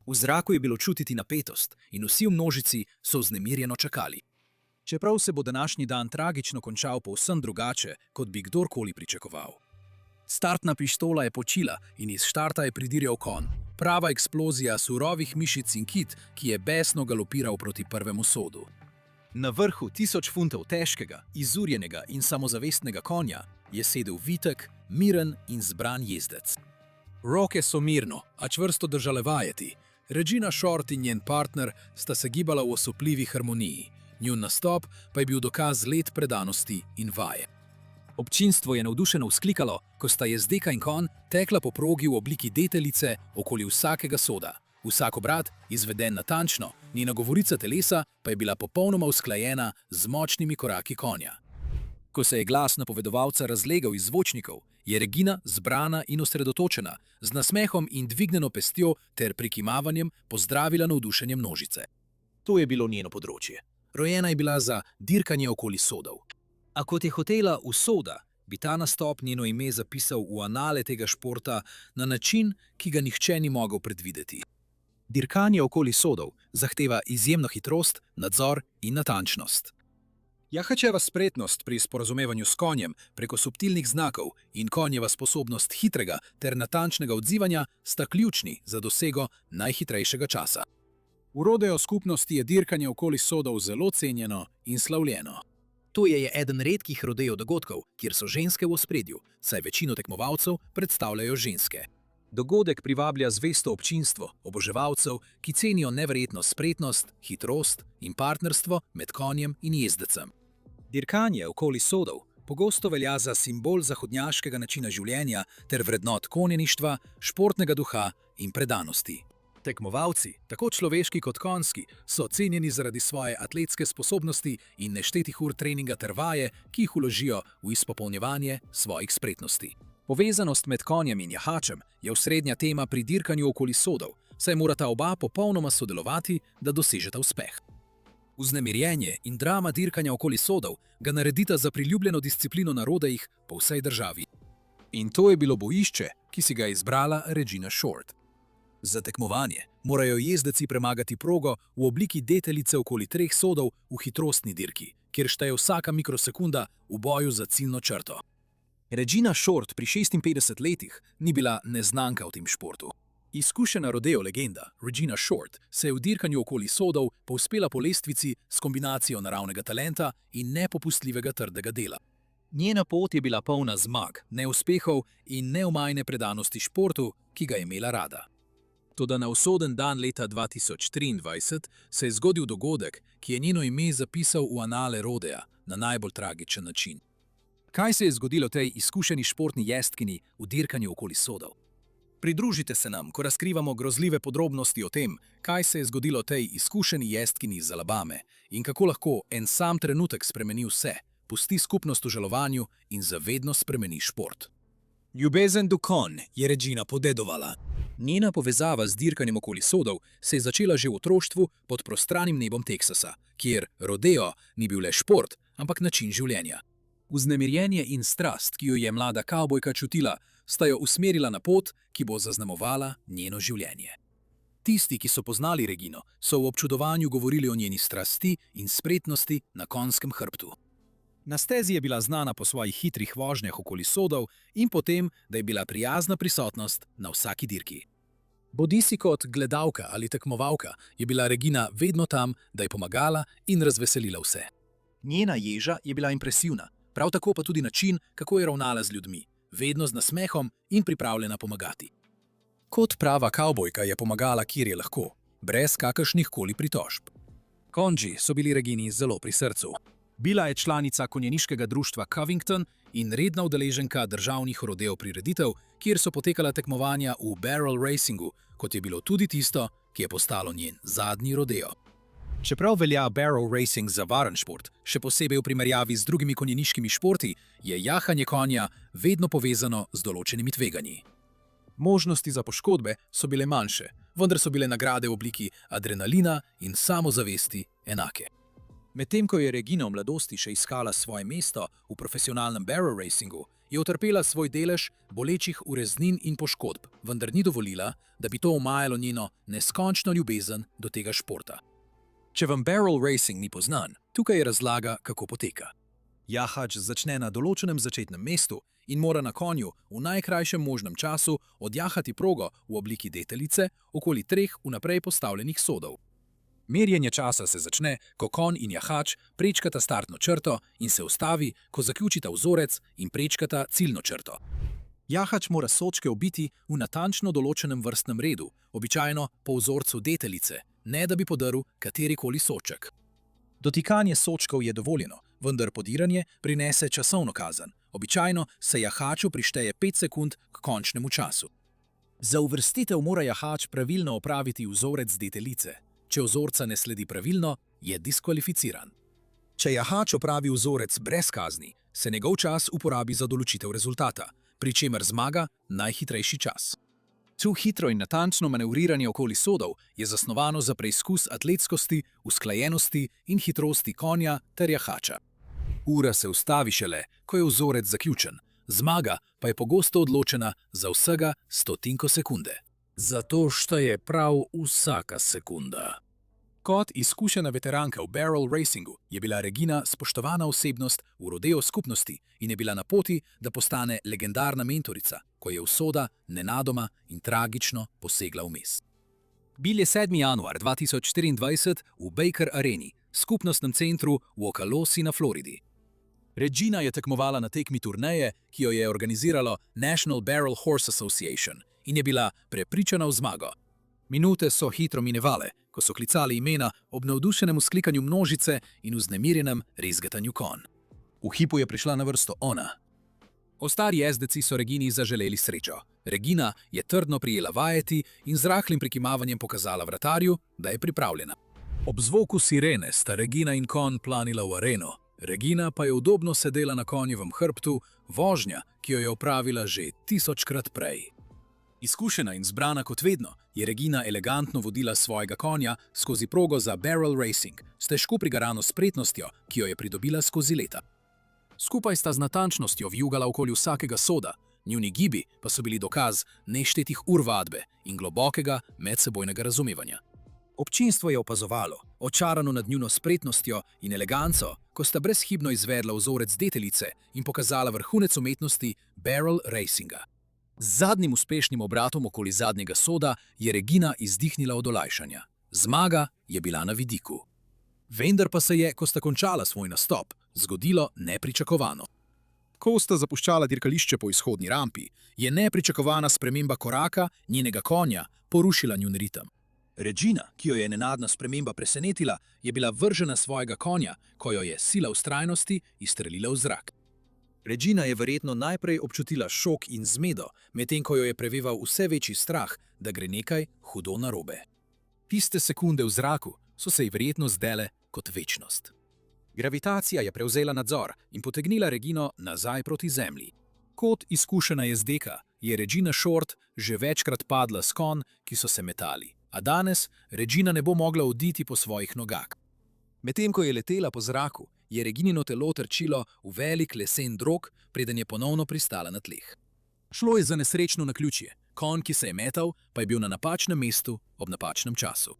V zraku je bilo čutiti napetost in vsi v množici so vznemirjeno čakali. Čeprav se bo današnji dan tragično končal povsem drugače, kot bi kdorkoli pričakoval. Startna pištola je počila in iz štarta je pridirjal konj. Prava eksplozija surovih mišic in kit, ki je besno galopiral proti prvemu sodu. Na vrhu 1000 funtov težkega, izurjenega in samozavestnega konja je sedel vitek, miren in zbran jezdec. Roke so mirno, a čvrsto držale vajeti. Regina Short in njen partner sta se gibala v osupljivi harmoniji. Njun nastop pa je bil dokaz let predanosti in vaje. Občinstvo je navdušeno vzklikalo, ko sta jezdeka in konj tekla po progi v obliki deteljice okoli vsakega soda. Vsak obrat izveden natančno, njena govorica telesa pa je bila popolnoma usklajena z močnimi koraki konja. Ko se je glas napovedovalca razlegal iz zvočnikov, je Regina zbrana in osredotočena, z nasmehom in dvignjeno pestjo ter prikimavanjem pozdravila navdušenje množice. To je bilo njeno področje. Rojena je bila za dirkanje okoli sodov. A kot je hotela v soda, bi ta nastop njeno ime zapisal v anale tega športa na način, ki ga nihče ni mogel predvideti. Dirkanje okoli sodov zahteva izjemno hitrost, nadzor in natančnost. Jahačeva spretnost pri sporazumevanju s konjem preko subtilnih znakov in konjeva sposobnost hitrega ter natančnega odzivanja sta ključni za dosego najhitrejšega časa. V rodeo skupnosti je dirkanje okoli sodov zelo cenjeno in slavljeno. To je eden redkih rodeo dogodkov, kjer so ženske v ospredju, saj večino tekmovalcev predstavljajo ženske. Dogodek privablja zvesto občinstvo, oboževalcev, ki cenijo neverjetno spretnost, hitrost in partnerstvo med konjem in jezdecem. Dirkanje okoli sodov pogosto velja za simbol zahodnjaškega načina življenja ter vrednot konjeništva, športnega duha in predanosti. Tekmovalci, tako človeški kot konjski, so cenjeni zaradi svoje atletske sposobnosti in neštetih ur treninga ter vaje, ki jih vložijo v izpopolnjevanje svojih spretnosti. Povezanost med konjem in jahačem je osrednja tema pri dirkanju okoli sodov, saj morata oba popolnoma sodelovati, da dosežeta uspeh. Vznemirjenje in drama dirkanja okoli sodov ga naredita za priljubljeno disciplino na rodejih po vsej državi. In to je bilo bojišče, ki si ga je izbrala Regina Short. Za tekmovanje morajo jezdeci premagati progo v obliki deteljice okoli 3 sodov v hitrostni dirki, kjer šteje vsaka mikrosekunda v boju za ciljno črto. Regina Short pri 56 letih ni bila neznanka v tem športu. Izkušena rodeo legenda Regina Short se je v dirkanju okoli sodov povzpela po lestvici s kombinacijo naravnega talenta in nepopustljivega trdega dela. Njena pot je bila polna zmag, neuspehov in neomajne predanosti športu, ki ga je imela rada. Toda na usoden dan leta 2023 se je zgodil dogodek, ki je njeno ime zapisal v anale rodea na najbolj tragičen način. Kaj se je zgodilo tej izkušeni športni jestkini v dirkanju okoli sodov? Pridružite se nam, ko razkrivamo grozljive podrobnosti o tem, kaj se je zgodilo tej izkušeni jestkini iz Alabame in kako lahko en sam trenutek spremeni vse, pusti skupnost v žalovanju in zavedno spremeni šport. Ljubezen do konj je Regina podedovala. Njena povezava z dirkanjem okoli sodov se je začela že v otroštvu pod prostranim nebom Teksasa, kjer rodeo ni bil le šport, ampak način življenja. Vznemirjenje in strast, ki jo je mlada kavbojka čutila, sta jo usmerila na pot, ki bo zaznamovala njeno življenje. Tisti, ki so poznali Regino, so v občudovanju govorili o njeni strasti in spretnosti na konjskem hrbtu. Na stezi je bila znana po svojih hitrih vožnjah okoli sodov in po tem, da je bila prijazna prisotnost na vsaki dirki. Bodisi kot gledalka ali tekmovalka je bila Regina vedno tam, da je pomagala in razveselila vse. Njena ježa je bila impresivna, prav tako pa tudi način, kako je ravnala z ljudmi, vedno z nasmehom in pripravljena pomagati. Kot prava kavbojka je pomagala, kjer je lahko, brez kakršnih koli pritožb. Konji so bili Regini zelo pri srcu. Bila je članica konjeniškega društva Covington in redna udeleženka državnih rodeo prireditev, kjer so potekala tekmovanja v barrel racingu, kot je bilo tudi tisto, ki je postalo njen zadnji rodeo. Čeprav velja barrel racing za varen šport, še posebej v primerjavi z drugimi konjeniškimi športi, je jahanje konja vedno povezano z določenimi tveganji. Možnosti za poškodbe so bile manjše, vendar so bile nagrade v obliki adrenalina in samozavesti enake. Medtem ko je Regina v mladosti še iskala svoje mesto v profesionalnem barrel racingu, je utrpela svoj delež bolečih ureznin in poškodb, vendar ni dovolila, da bi to omajalo njeno neskončno ljubezen do tega športa. Če vam barrel racing ni poznan, tukaj je razlaga, kako poteka. Jahač začne na določenem začetnem mestu in mora na konju v najkrajšem možnem času odjahati progo v obliki deteljice okoli 3 vnaprej postavljenih sodov. Merjenje časa se začne, ko konj in jahač prečkata startno črto in se ustavi, ko zaključita vzorec in prečkata ciljno črto. Jahač mora sodčke obiti v natančno določenem vrstnem redu, običajno po vzorcu deteljice, ne da bi podrl katerikoli sodček. Dotikanje sodčkov je dovoljeno, vendar podiranje prinese časovno kazen. Običajno se jahaču prišteje 5 sekund k končnemu času. Za uvrstitev mora jahač pravilno opraviti vzorec deteljice. Če vzorca ne sledi pravilno, je diskvalificiran. Če jahač opravi vzorec brez kazni, se njegov čas uporabi za določitev rezultata, pri čemer zmaga najhitrejši čas. To hitro in natančno manevriranje okoli sodov je zasnovano za preizkus atletskosti, usklajenosti in hitrosti konja ter jahača. Ura se ustavi šele, ko je vzorec zaključen, zmaga pa je pogosto odločena za vsega stotinko sekunde. Zato šteje prav vsaka sekunda. Kot izkušena veteranka v barrel racingu je bila Regina spoštovana osebnost v rodeo skupnosti in je bila na poti, da postane legendarna mentorica, ko je usoda nenadoma in tragično posegla vmes. Bil je 7. januar 2024 v Baker Areni, skupnostnem centru v Ocalosi na Floridi. Regina je tekmovala na tekmi turneje, ki jo je organiziralo National Barrel Horse Association in je bila prepričana v zmago. Minute so hitro minevale, ko so klicali imena ob navdušenem vzklikanju množice in vznemirjenem rezgetanju konj. V hipu je prišla na vrsto ona. Ostali jezdeci so Regini zaželeli srečo. Regina je trdno prijela vajeti in z rahlim prikimavanjem pokazala vratarju, da je pripravljena. Ob zvoku sirene sta Regina in konj planila v areno. Regina pa je udobno sedela na konjevem hrbtu, vožnja, ki jo je opravila že 1000krat prej. Izkušena in zbrana kot vedno, je Regina elegantno vodila svojega konja skozi progo za barrel racing, s težko prigarano spretnostjo, ki jo je pridobila skozi leta. Skupaj sta z natančnostjo vjugala okoli vsakega soda, njuni gibi pa so bili dokaz neštetih ur vadbe in globokega medsebojnega razumevanja. Občinstvo je opazovalo, očarano nad njuno spretnostjo in eleganco, ko sta brezhibno izvedla vzorec deteljice in pokazala vrhunec umetnosti barrel racinga. Z zadnjim uspešnim obratom okoli zadnjega soda je Regina izdihnila od olajšanja. Zmaga je bila na vidiku. Vendar pa se je, ko sta končala svoj nastop, zgodilo nepričakovano. Ko sta zapuščala dirkališče po izhodni rampi, je nepričakovana sprememba koraka njenega konja porušila njun ritem. Regina, ki jo je nenadna sprememba presenetila, je bila vržena svojega konja, ko jo je sila vztrajnosti izstrelila v zrak. Regina je verjetno najprej občutila šok in zmedo, medtem ko jo je preveval vse večji strah, da gre nekaj hudo narobe. Tiste sekunde v zraku so se ji verjetno zdele kot večnost. Gravitacija je prevzela nadzor in potegnila Regino nazaj proti zemlji. Kot izkušena jezdeka je Regina Short že večkrat padla s konj, ki so se metali, a danes Regina ne bo mogla oditi po svojih nogah. Medtem ko je letela po zraku, je Reginino telo trčilo v velik lesen drog, preden je ponovno pristala na tleh. Šlo je za nesrečno naključje. Konj, ki se je metal, pa je bil na napačnem mestu ob napačnem času.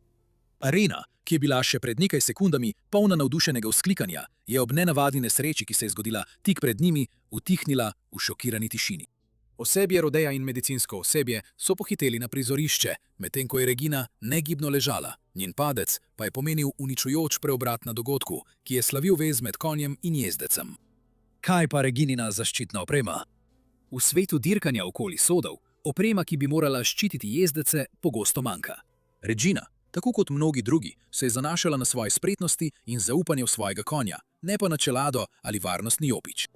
Arena, ki je bila še pred nekaj sekundami polna navdušenega vzklikanja, je ob nenavadni nesreči, ki se je zgodila tik pred njimi, utihnila v šokirani tišini. Osebje rodeja in medicinsko osebje so pohiteli na prizorišče, medtem ko je Regina negibno ležala. Njen padec pa je pomenil uničujoč preobrat na dogodku, ki je slavil vez med konjem in jezdecem. Kaj pa Reginina zaščitna oprema? V svetu dirkanja okoli sodov, oprema, ki bi morala ščititi jezdece, pogosto manjka. Regina, tako kot mnogi drugi, se je zanašala na svoje spretnosti in zaupanje v svojega konja, ne pa na čelado ali varnostni jopič.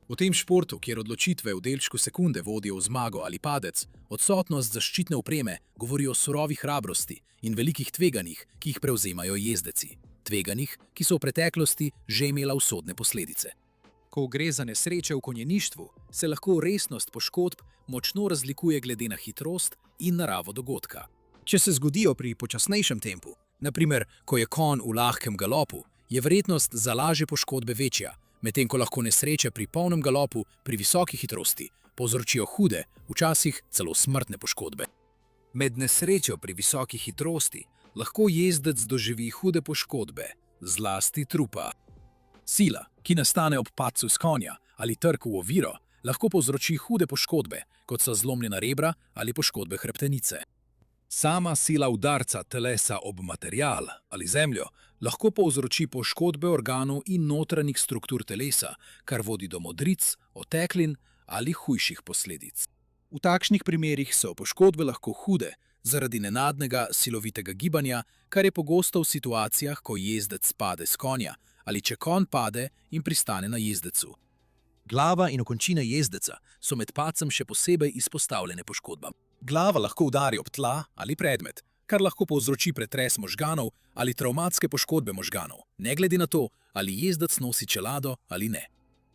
V tem športu, kjer odločitve v delčku sekunde vodijo v zmago ali padec, odsotnost zaščitne opreme govori o surovi hrabrosti in velikih tveganjih, ki jih prevzemajo jezdeci. Tveganjih, ki so v preteklosti že imela usodne posledice. Ko gre za nesreče v konjeništvu, se lahko resnost poškodb močno razlikuje glede na hitrost in naravo dogodka. Če se zgodijo pri počasnejšem tempu, na primer, ko je konj v lahkem galopu, je verjetnost za lažje poškodbe večja, medtem ko lahko nesreče pri polnem galopu pri visoki hitrosti povzročijo hude, včasih celo smrtne poškodbe. Med nesrečo pri visoki hitrosti lahko jezdec doživi hude poškodbe, zlasti trupa. Sila, ki nastane ob padcu s konja ali trku v oviro, lahko povzroči hude poškodbe, kot so zlomljena rebra ali poškodbe hrbtenice. Sama sila udarca telesa ob material ali zemljo lahko povzroči poškodbe organov in notranjih struktur telesa, kar vodi do modric, oteklin ali hujših posledic. V takšnih primerih so poškodbe lahko hude zaradi nenadnega silovitega gibanja, kar je pogosto v situacijah, ko jezdec pade s konja ali če konj pade in pristane na jezdecu. Glava in okončina jezdeca so med padcem še posebej izpostavljene poškodbam. Glava lahko udari ob tla ali predmet, kar lahko povzroči pretres možganov ali travmatske poškodbe možganov, ne glede na to, ali jezdec nosi čelado ali ne.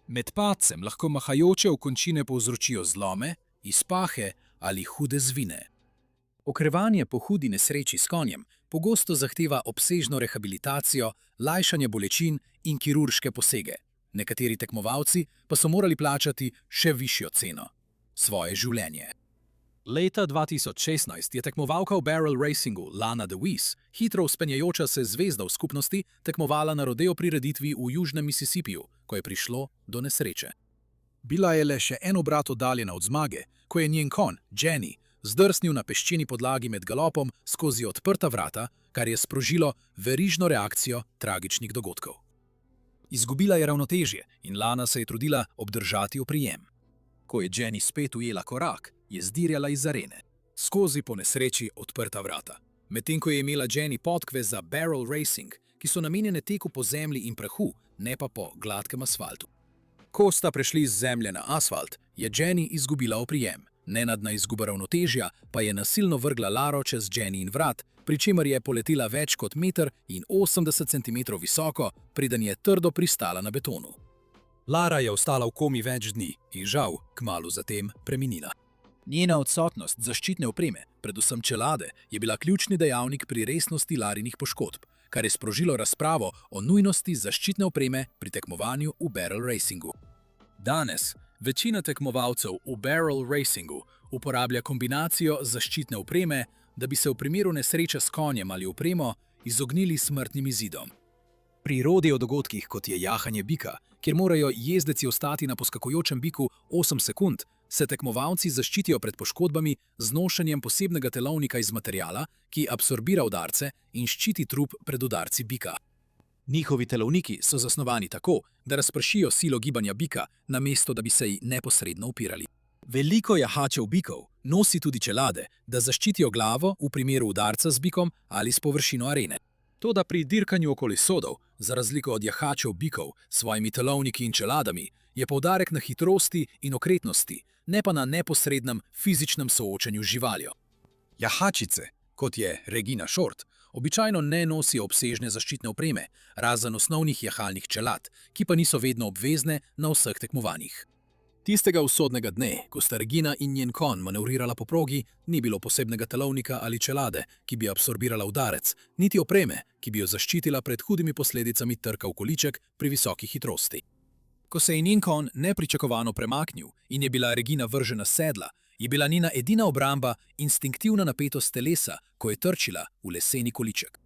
Med padcem lahko mahajoče okončine povzročijo zlome, izpahe ali hude zvine. Okrevanje po hudi nesreči s konjem pogosto zahteva obsežno rehabilitacijo, lajšanje bolečin in kirurške posege. Nekateri tekmovalci pa so morali plačati še višjo ceno – svoje življenje. Leta 2016 je tekmovalka v barrel racingu Lana DeWeese, hitro vzpenjajoča se zvezda v skupnosti, tekmovala na rodeo prireditvi v južnem Mississippiju, ko je prišlo do nesreče. Bila je le še en obrat oddaljena od zmage, ko je njen konj, Jenny, zdrsnil na peščeni podlagi med galopom skozi odprta vrata, kar je sprožilo verižno reakcijo tragičnih dogodkov. Izgubila je ravnotežje in Lana se je trudila obdržati oprijem. Ko je Jenny spet ujela korak, je zdirjala iz arene, skozi po nesreči odprta vrata. Medtem ko je imela Jenny podkve za barrel racing, ki so namenjene teku po zemlji in prahu, ne pa po gladkem asfaltu. Ko sta prešli z zemlje na asfalt, je Jenny izgubila oprijem. Nenadna izguba ravnotežja pa je nasilno vrgla Laro čez Jenny in vrat, pri čemer je poletela več kot 1,80 cm visoko, preden je trdo pristala na betonu. Lara je ostala v komi več dni in žal kmalu zatem preminila. Njena odsotnost zaščitne opreme, predvsem čelade, je bila ključni dejavnik pri resnosti Larinih poškodb, kar je sprožilo razpravo o nujnosti zaščitne opreme pri tekmovanju v barrel racingu. Danes večina tekmovalcev v barrel racingu uporablja kombinacijo zaščitne opreme, da bi se v primeru nesreče s konjem ali opremo izognili smrtnim izidom. Pri rodeo dogodkih, kot je jahanje bika, kjer morajo jezdeci ostati na poskakujočem biku 8 sekund, se tekmovalci zaščitijo pred poškodbami z nošenjem posebnega telovnika iz materiala, ki absorbira udarce in ščiti trup pred udarci bika. Njihovi telovniki so zasnovani tako, da razpršijo silo gibanja bika, namesto da bi se ji neposredno upirali. Veliko jahačev bikov nosi tudi čelade, da zaščitijo glavo v primeru udarca z bikom ali s površino arene. Toda pri dirkanju okoli sodov, za razliko od jahačev bikov s svojimi telovniki in čeladami, je poudarek na hitrosti in okretnosti, ne pa na neposrednem fizičnem soočenju z živaljo. Jahačice, kot je Regina Short, običajno ne nosijo obsežne zaščitne opreme, razen osnovnih jahalnih čelad, ki pa niso vedno obvezne na vseh tekmovanjih. Tistega usodnega dne, ko sta Regina in njen konj manevrirala po progi, ni bilo posebnega telovnika ali čelade, ki bi absorbirala udarec, niti opreme, ki bi jo zaščitila pred hudimi posledicami trka v količek pri visoki hitrosti. Ko se je njen konj nepričakovano premaknil in je bila Regina vržena s sedla, je bila njena edina obramba instinktivna napetost telesa, ko je trčila v leseni količek.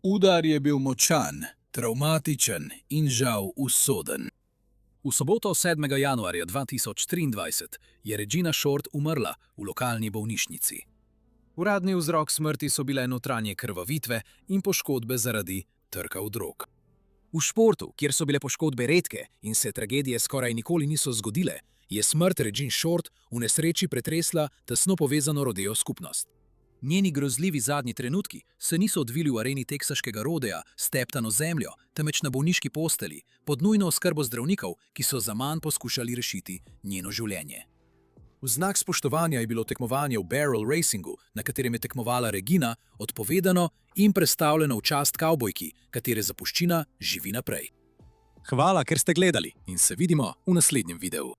Udar je bil močan, travmatičen in žal usoden. V soboto 7. januarja 2023 je Regina Short umrla v lokalni bolnišnici. Uradni vzrok smrti so bile notranje krvavitve in poškodbe zaradi trka v drog. V športu, kjer so bile poškodbe redke in se tragedije skoraj nikoli niso zgodile, je smrt Regine Short v nesreči pretresla tesno povezano rodeo skupnost. Njeni grozljivi zadnji trenutki se niso odvili v areni teksaškega rodea s teptano zemljo, temveč na bolniški posteli, pod nujno oskrbo zdravnikov, ki so zaman poskušali rešiti njeno življenje. V znak spoštovanja je bilo tekmovanje v barrel racingu, na katerem je tekmovala Regina, odpovedano in prestavljeno v čast kavbojki, katere zapuščina živi naprej. Hvala, ker ste gledali in se vidimo v naslednjem videu.